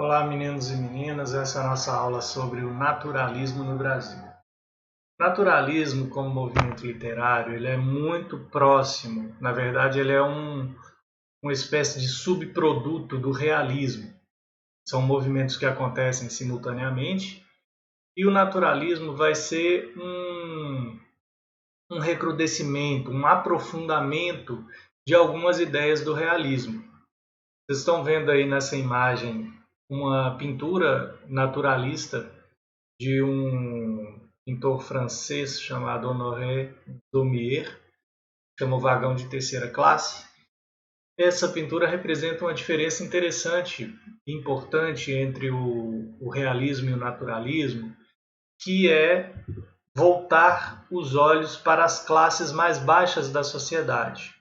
Olá, meninos e meninas. Essa é a nossa aula sobre o naturalismo no Brasil. O naturalismo, como movimento literário, ele é muito próximo. Na verdade, ele é uma espécie de subproduto do realismo. São movimentos que acontecem simultaneamente. E o naturalismo vai ser um recrudescimento, um aprofundamento de algumas ideias do realismo. Vocês estão vendo aí nessa imagem uma pintura naturalista de um pintor francês chamado Honoré Daumier, chama o Vagão de Terceira Classe. Essa pintura representa uma diferença interessante e importante entre o realismo e o naturalismo, que é voltar os olhos para as classes mais baixas da sociedade.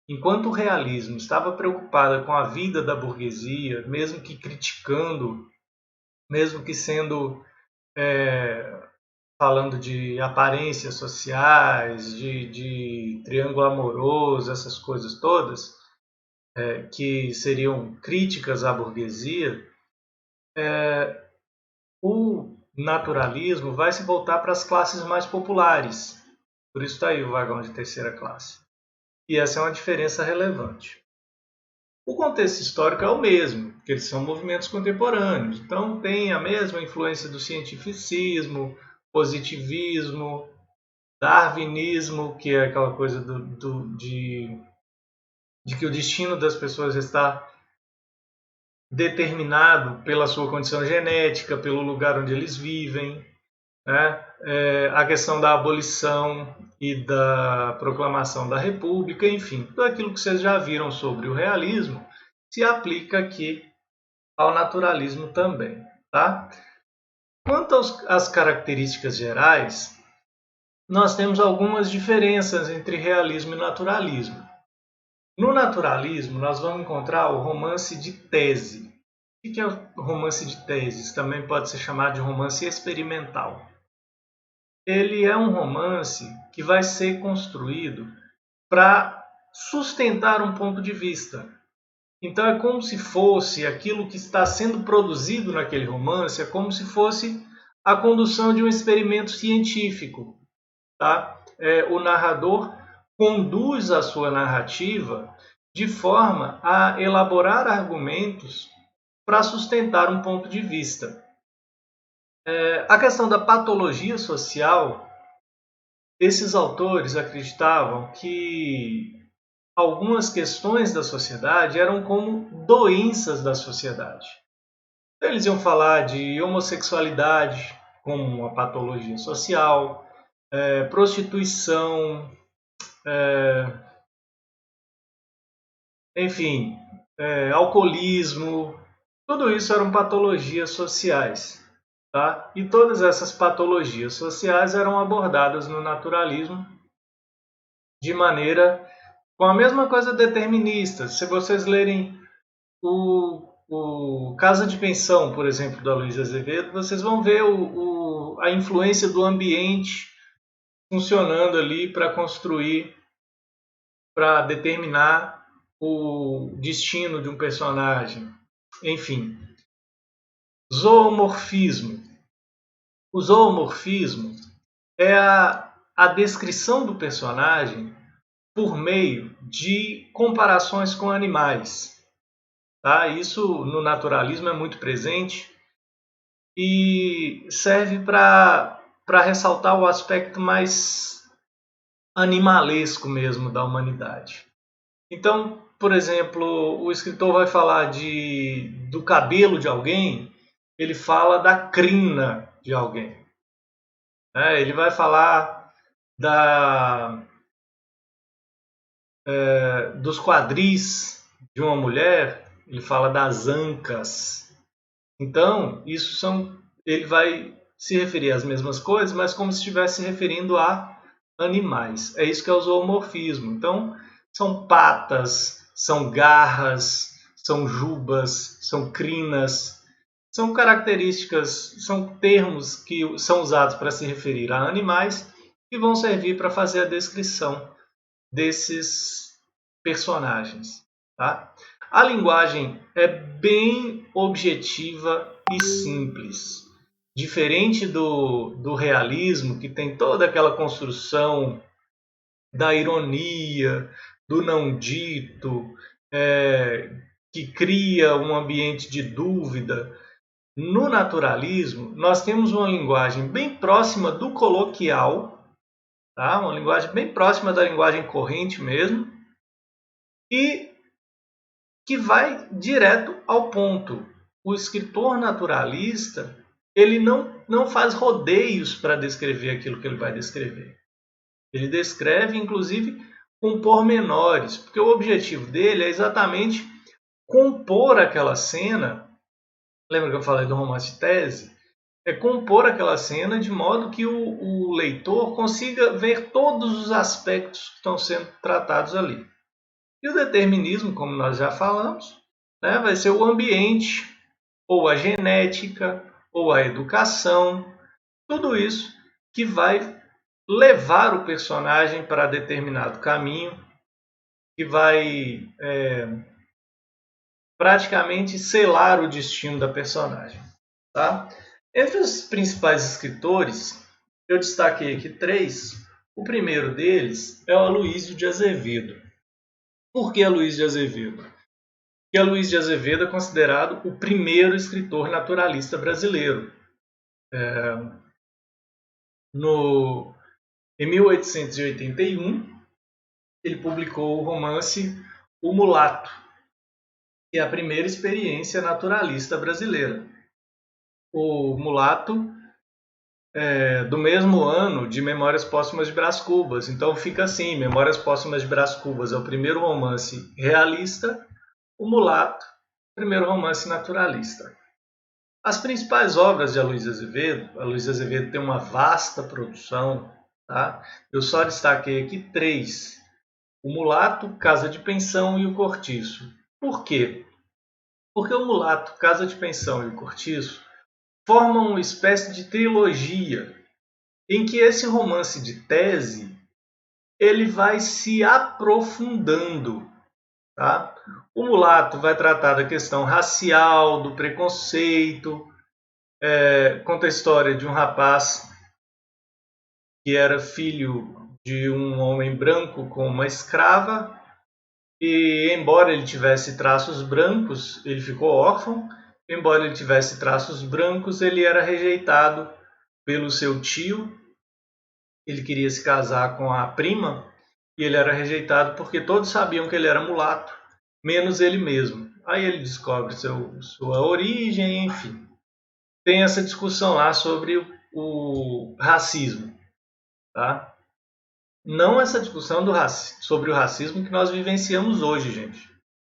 Enquanto o realismo estava preocupado com a vida da burguesia, mesmo que criticando, mesmo que sendo falando de aparências sociais, de triângulo amoroso, essas coisas todas, que seriam críticas à burguesia, o naturalismo vai se voltar para as classes mais populares. Por isso está aí o Vagão de Terceira Classe. E essa é uma diferença relevante. O contexto histórico é o mesmo, porque eles são movimentos contemporâneos. Então tem a mesma influência do cientificismo, positivismo, darwinismo, que é aquela coisa de que o destino das pessoas está determinado pela sua condição genética, pelo lugar onde eles vivem, né? A questão da abolição e da proclamação da República, enfim, tudo aquilo que vocês já viram sobre o realismo se aplica aqui ao naturalismo também. Tá? Quanto às características gerais, nós temos algumas diferenças entre realismo e naturalismo. No naturalismo, nós vamos encontrar o romance de tese. O que é o romance de teses? Também pode ser chamado de romance experimental. Ele é um romance que vai ser construído para sustentar um ponto de vista. Então é como se fosse aquilo que está sendo produzido naquele romance, é como se fosse a condução de um experimento científico. Tá? O narrador conduz a sua narrativa de forma a elaborar argumentos para sustentar um ponto de vista. A questão da patologia social, esses autores acreditavam que algumas questões da sociedade eram como doenças da sociedade. Eles iam falar de homossexualidade como uma patologia social, prostituição, enfim, alcoolismo, tudo isso eram patologias sociais. Tá? E todas essas patologias sociais eram abordadas no naturalismo de maneira com a mesma coisa determinista. Se vocês lerem o Casa de Pensão, por exemplo, da Luiz Azevedo, vocês vão ver a influência do ambiente funcionando ali para construir, para determinar o destino de um personagem. Enfim, zoomorfismo. O zoomorfismo é a descrição do personagem por meio de comparações com animais. Tá? Isso no naturalismo é muito presente e serve para ressaltar o aspecto mais animalesco mesmo da humanidade. Então, por exemplo, o escritor vai falar do cabelo de alguém, ele fala da crina de alguém. Ele vai falar dos quadris de uma mulher, ele fala das ancas. Então, ele vai se referir às mesmas coisas, mas como se estivesse se referindo a animais. É isso que é o zoomorfismo. Então, são patas, são garras, são jubas, são crinas. São características, são termos que são usados para se referir a animais e vão servir para fazer a descrição desses personagens. Tá? A linguagem é bem objetiva e simples. Diferente do realismo, que tem toda aquela construção da ironia, do não dito, que cria um ambiente de dúvida. No naturalismo, nós temos uma linguagem bem próxima do coloquial, tá? Uma linguagem bem próxima da linguagem corrente mesmo, e que vai direto ao ponto. O escritor naturalista, ele não faz rodeios para descrever aquilo que ele vai descrever. Ele descreve, inclusive, com pormenores, porque o objetivo dele é exatamente compor aquela cena. Lembra que eu falei do romance de tese? É compor aquela cena de modo que o leitor consiga ver todos os aspectos que estão sendo tratados ali. E o determinismo, como nós já falamos, né, vai ser o ambiente, ou a genética, ou a educação, tudo isso que vai levar o personagem para determinado caminho, que vai praticamente selar o destino da personagem. Tá? Entre os principais escritores, eu destaquei aqui 3. O primeiro deles é o Aloysio de Azevedo. Por que Aloysio de Azevedo? Porque Aloysio de Azevedo é considerado o primeiro escritor naturalista brasileiro. Em 1881, ele publicou o romance O Mulato, que é a primeira experiência naturalista brasileira. O Mulato do mesmo ano de Memórias Póstumas de Brás Cubas. Então fica assim, Memórias Póstumas de Brás Cubas é o primeiro romance realista, O Mulato, primeiro romance naturalista. As principais obras de Aloysio Azevedo tem uma vasta produção, tá? Eu só destaquei aqui 3. O Mulato, Casa de Pensão e o Cortiço. Por quê? Porque o Mulato, Casa de Pensão e o Cortiço formam uma espécie de trilogia em que esse romance de tese ele vai se aprofundando. Tá? O Mulato vai tratar da questão racial, do preconceito, conta a história de um rapaz que era filho de um homem branco com uma escrava e, embora ele tivesse traços brancos, ele ficou órfão. Embora ele tivesse traços brancos, ele era rejeitado pelo seu tio. Ele queria se casar com a prima e ele era rejeitado porque todos sabiam que ele era mulato, menos ele mesmo. Aí ele descobre sua origem, enfim. Tem essa discussão lá sobre o racismo. Tá? Não essa discussão sobre o racismo que nós vivenciamos hoje, gente.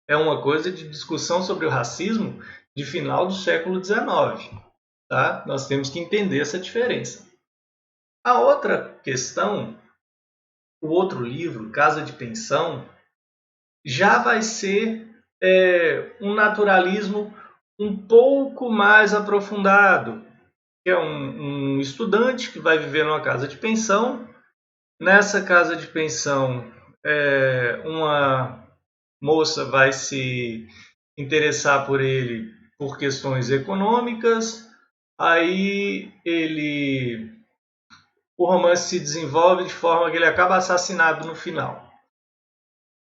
É uma coisa de discussão sobre o racismo de final do século XIX. Tá? Nós temos que entender essa diferença. A outra questão, o outro livro, Casa de Pensão, já vai ser um naturalismo um pouco mais aprofundado. Que é um estudante que vai viver numa casa de pensão. Nessa casa de pensão, uma moça vai se interessar por ele por questões econômicas. Aí o romance se desenvolve de forma que ele acaba assassinado no final.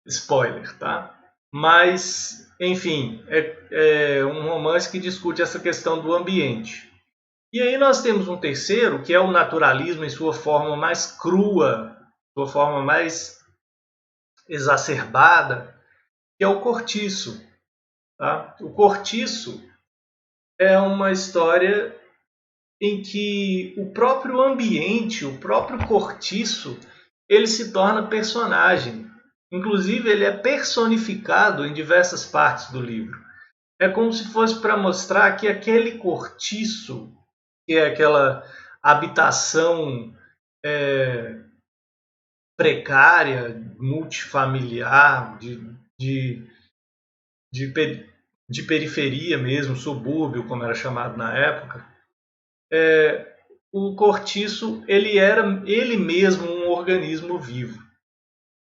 Spoiler, tá? Mas, enfim, é um romance que discute essa questão do ambiente. E aí nós temos um terceiro, que é o naturalismo em sua forma mais crua, sua forma mais exacerbada, que é o Cortiço. Tá? O Cortiço é uma história em que o próprio ambiente, o próprio cortiço, ele se torna personagem. Inclusive, ele é personificado em diversas partes do livro. É como se fosse para mostrar que aquele cortiço, que é aquela habitação precária, multifamiliar, de periferia mesmo, subúrbio, como era chamado na época, o cortiço ele era ele mesmo um organismo vivo.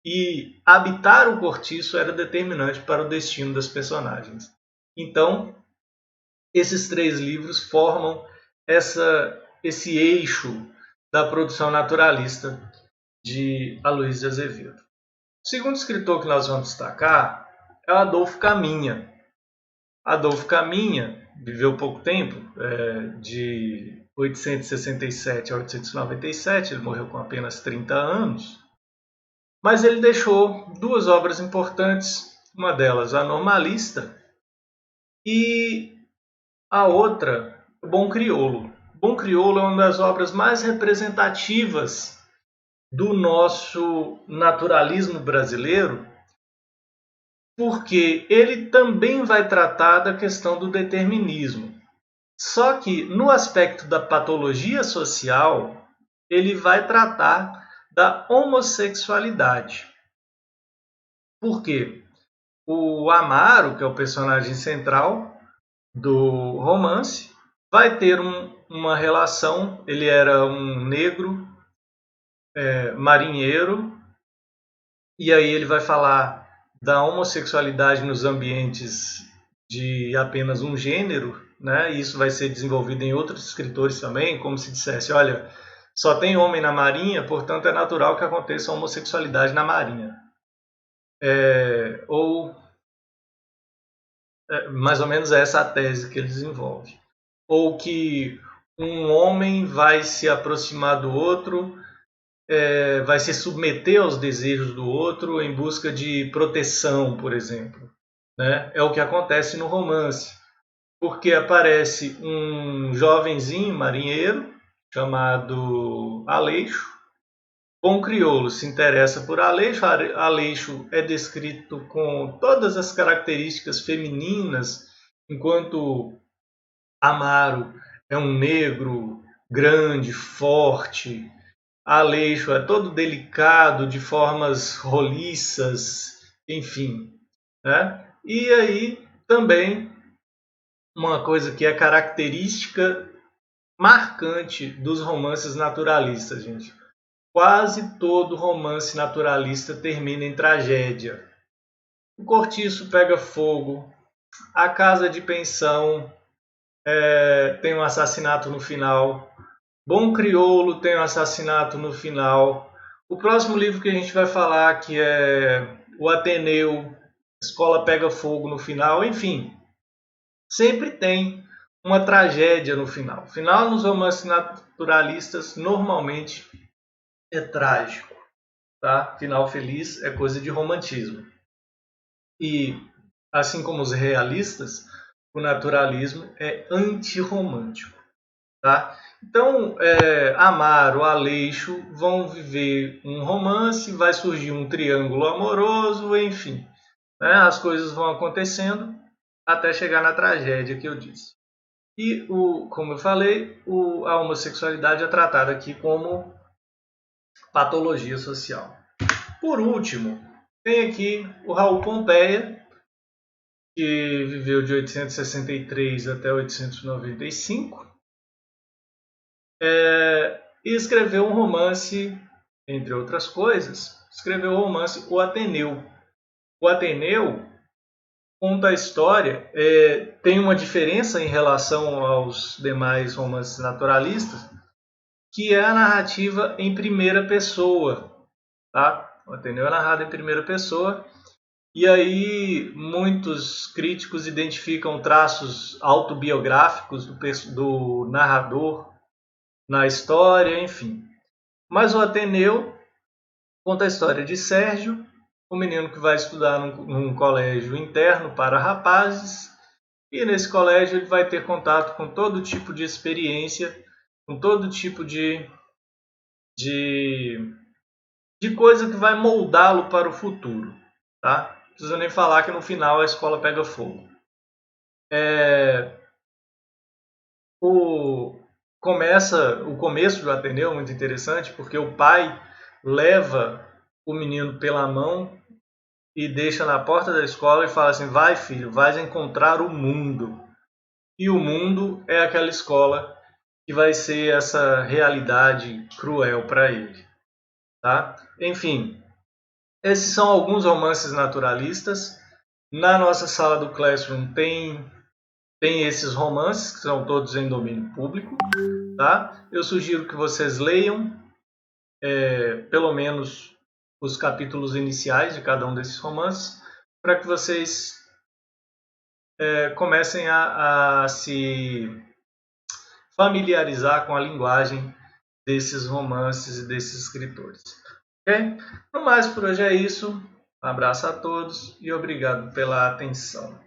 E habitar o cortiço era determinante para o destino das personagens. Então, Esses 3 livros formam esse eixo da produção naturalista de Aloysio de Azevedo. O segundo escritor que nós vamos destacar é o Adolfo Caminha. Adolfo Caminha viveu pouco tempo, de 867 a 897, ele morreu com apenas 30 anos, mas ele deixou 2 obras importantes, uma delas A Normalista e a outra, O Bom Crioulo. O Bom Crioulo é uma das obras mais representativas do nosso naturalismo brasileiro, porque ele também vai tratar da questão do determinismo. Só que no aspecto da patologia social, ele vai tratar da homossexualidade. Por quê? O Amaro, que é o personagem central do romance, vai ter uma relação. Ele era um negro marinheiro, e aí ele vai falar da homossexualidade nos ambientes de apenas um gênero, né? E isso vai ser desenvolvido em outros escritores também, como se dissesse, olha, só tem homem na marinha, portanto é natural que aconteça homossexualidade na marinha. Mais ou menos essa a tese que ele desenvolve. Ou que um homem vai se aproximar do outro, vai se submeter aos desejos do outro em busca de proteção, por exemplo. Né? É o que acontece no romance, porque aparece um jovenzinho marinheiro chamado Aleixo. Bom Crioulo se interessa por Aleixo. Aleixo é descrito com todas as características femininas, enquanto Amaro é um negro grande, forte. Aleixo é todo delicado, de formas roliças, enfim. Né? E aí também uma coisa que é característica marcante dos romances naturalistas, gente. Quase todo romance naturalista termina em tragédia. O cortiço pega fogo, a casa de pensão tem um assassinato no final, Bom Crioulo tem um assassinato no final. O próximo livro que a gente vai falar, que é o Ateneu, Escola pega fogo no final, enfim. Sempre tem uma tragédia no final. O final nos romances naturalistas normalmente é trágico. Tá? Final feliz é coisa de romantismo. E, assim como os realistas, o naturalismo é antirromântico. Tá? Então, Amaro, Aleixo vão viver um romance, vai surgir um triângulo amoroso, enfim. Né? As coisas vão acontecendo até chegar na tragédia que eu disse. E, como eu falei, a homossexualidade é tratada aqui como patologia social. Por último, tem aqui o Raul Pompeia, que viveu de 863 até 895, e escreveu um romance, entre outras coisas, escreveu o romance O Ateneu. O Ateneu conta a história, tem uma diferença em relação aos demais romances naturalistas, que é a narrativa em primeira pessoa. Tá? O Ateneu é narrado em primeira pessoa, e aí muitos críticos identificam traços autobiográficos do narrador na história, enfim. Mas o Ateneu conta a história de Sérgio, um menino que vai estudar num colégio interno para rapazes, e nesse colégio ele vai ter contato com todo tipo de experiência, com todo tipo de coisa que vai moldá-lo para o futuro. Tá? Não precisa nem falar que no final a escola pega fogo. O começo do Ateneu é muito interessante, porque o pai leva o menino pela mão e deixa na porta da escola e fala assim: vai filho, vais encontrar o mundo. E o mundo é aquela escola que vai ser essa realidade cruel para ele. Tá? Enfim, esses são alguns romances naturalistas. Na nossa sala do Classroom tem tem esses romances, que são todos em domínio público. Tá? Eu sugiro que vocês leiam pelo menos os capítulos iniciais de cada um desses romances, para que vocês comecem a se familiarizar com a linguagem desses romances e desses escritores. Ok? No mais, por hoje é isso. Um abraço a todos e obrigado pela atenção.